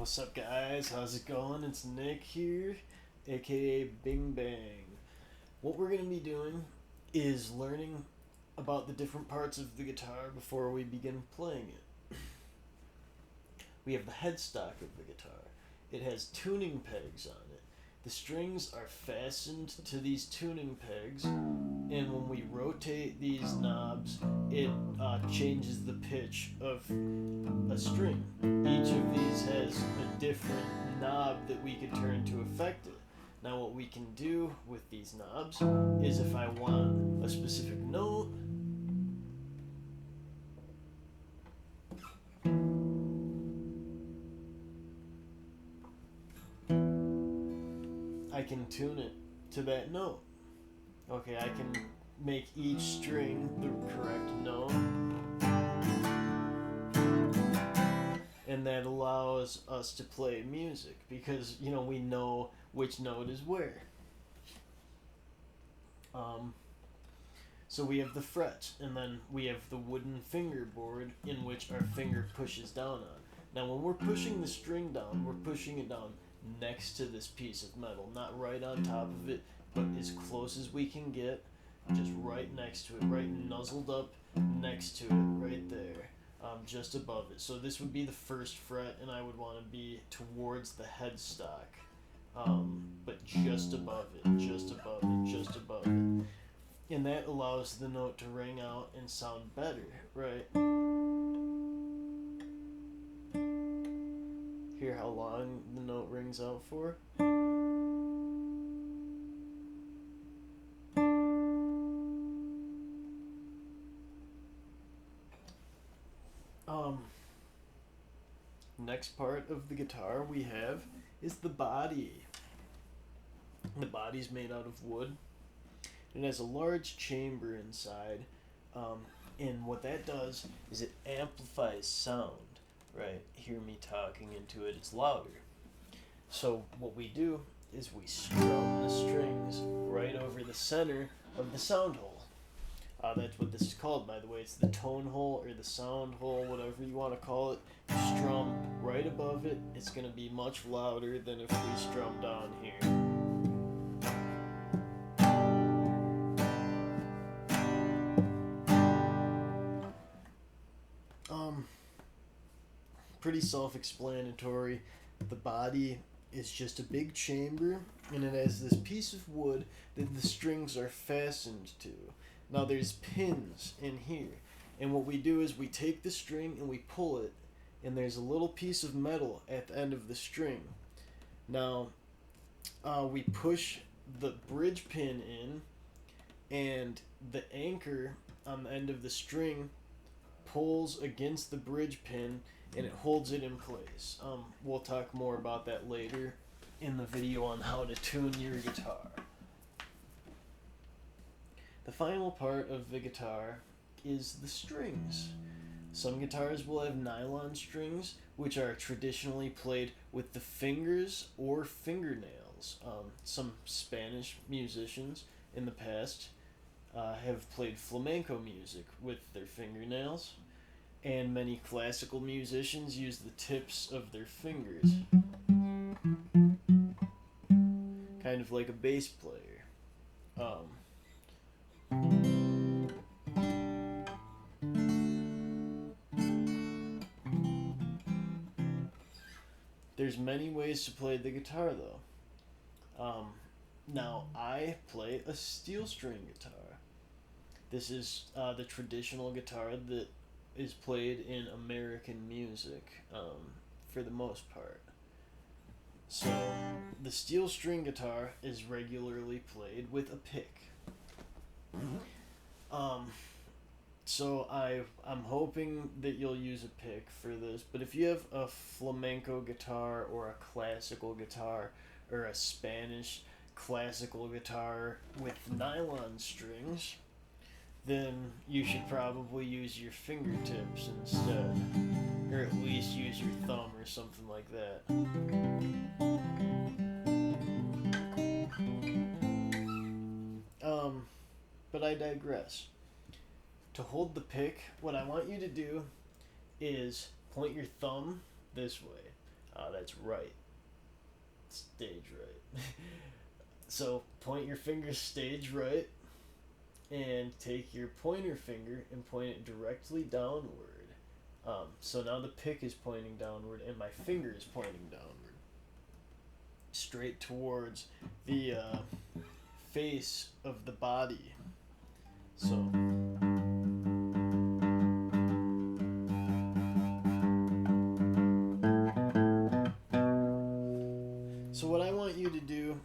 What's up, guys? How's it going? It's Nick here, aka Bing Bang. What we're going to be doing is learning about the different parts of the guitar before we begin playing it. We have the headstock of the guitar. It has tuning pegs on it. The strings are fastened to these tuning pegs, and when we rotate these knobs, it changes the pitch of a string. Each of these has a different knob that we can turn to affect it. Now, what we can do with these knobs is if I want a specific note, I can tune it to that note. Okay, I can make each string the correct note, and that allows us to play music because we know which note is where. So we have the fret, and then we have the wooden fingerboard in which our finger pushes down on. Now, when we're pushing the string down, we're pushing it down next to this piece of metal, not right on top of it, but as close as we can get, just right next to it, right nuzzled up next to it, right there, just above it. So this would be the first fret, and I would want to be towards the headstock, but just above it, just above it, just above it. And that allows the note to ring out and sound better, right? Hear how long the note rings out for? Next part of the guitar we have is the body. The body's made out of wood. It has a large chamber inside, and what that does is it amplifies sound. Right, hear me talking into it, it's louder. So what we do is we strum the strings right over the center of the sound hole. That's what this is called, by the way. It's the tone hole or the sound hole, whatever you want to call it. You strum right above it. It's going to be much louder than if we strum down here. Pretty self-explanatory. The body is just a big chamber, and it has this piece of wood that the strings are fastened to. Now there's pins in here, and what we do is we take the string and we pull it, and there's a little piece of metal at the end of the string. Now we push the bridge pin in, and the anchor on the end of the string pulls against the bridge pin, and it holds it in place. We'll talk more about that later in the video on how to tune your guitar. The final part of the guitar is the strings. Some guitars will have nylon strings, which are traditionally played with the fingers or fingernails. Some Spanish musicians in the past have played flamenco music with their fingernails, and many classical musicians use the tips of their fingers, kind of like a bass player. There's many ways to play the guitar, though. Now, I play a steel string guitar. This is the traditional guitar that is played in American music, for the most part. So, the steel string guitar is regularly played with a pick. So I'm hoping that you'll use a pick for this, but if you have a flamenco guitar or a classical guitar or a Spanish classical guitar with nylon strings, then you should probably use your fingertips instead, or at least use your thumb or something like that. But I digress. To hold the pick, what I want you to do is point your thumb this way. That's right. Stage right. So point your finger stage right, and take your pointer finger and point it directly downward. So now the pick is pointing downward and my finger is pointing downward, straight towards the face of the body. So what I want you to do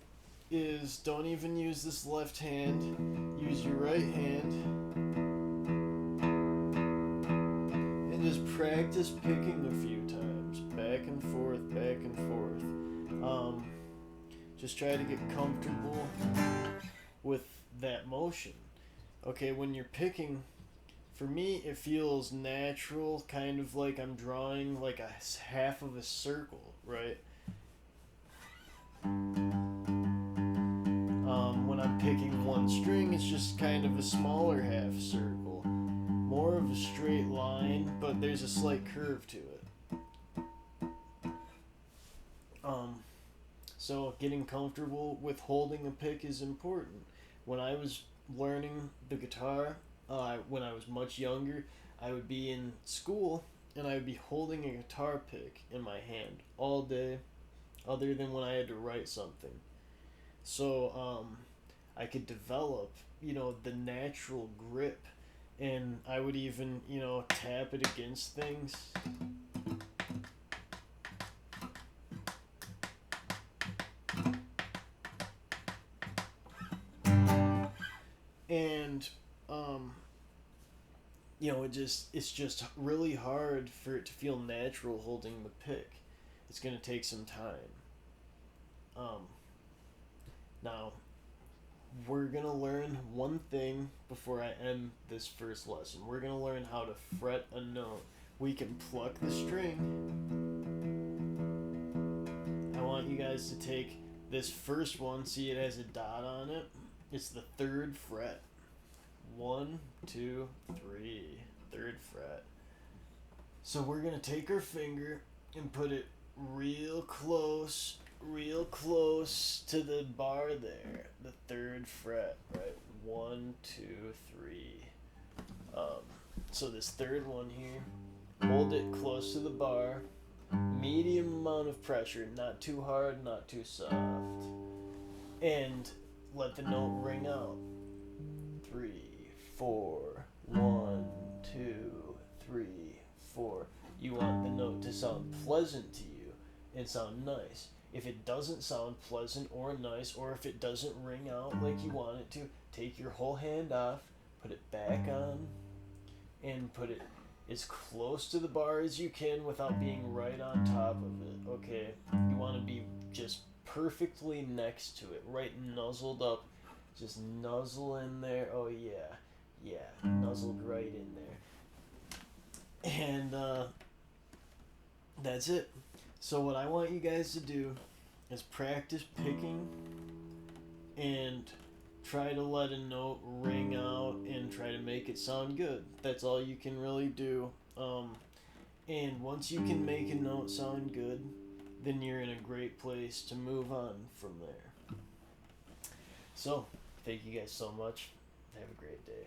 is don't even use this left hand, use your right hand, and just practice picking a few times, back and forth, back and forth. Just try to get comfortable with that motion. Okay, when you're picking, for me it feels natural, kind of like I'm drawing like a half of a circle, right? When I'm picking one string, it's just kind of a smaller half circle, more of a straight line, but there's a slight curve to it. So getting comfortable with holding a pick is important. When I was learning the guitar, when I was much younger, I would be in school and I would be holding a guitar pick in my hand all day, other than when I had to write something. So I could develop, the natural grip, and I would even, tap it against things. And it's just really hard for it to feel natural holding the pick. It's gonna take some time. Now we're gonna learn one thing before I end this first lesson. We're gonna learn how to fret a note. We can pluck the string. I want you guys to take this first one. See, it has a dot on it. It's the 3rd fret. 1, 2, 3. 3rd fret. So we're gonna take our finger and put it real close to the bar there, the 3rd fret, right? 1, 2, 3. So this 3rd one here, hold it close to the bar, medium amount of pressure, not too hard, not too soft, and let the note ring out. 3, 4, 1, 2, 3, 4. You want the note to sound pleasant to you and sound nice. If it doesn't sound pleasant or nice, or if it doesn't ring out like you want it to, take your whole hand off, put it back on, and put it as close to the bar as you can without being right on top of it, okay? You want to be just perfectly next to it, right nuzzled up. Just nuzzle in there. Oh, yeah. Yeah, nuzzled right in there. And that's it. So what I want you guys to do is practice picking and try to let a note ring out and try to make it sound good. That's all you can really do. And once you can make a note sound good, then you're in a great place to move on from there. So, thank you guys so much. Have a great day.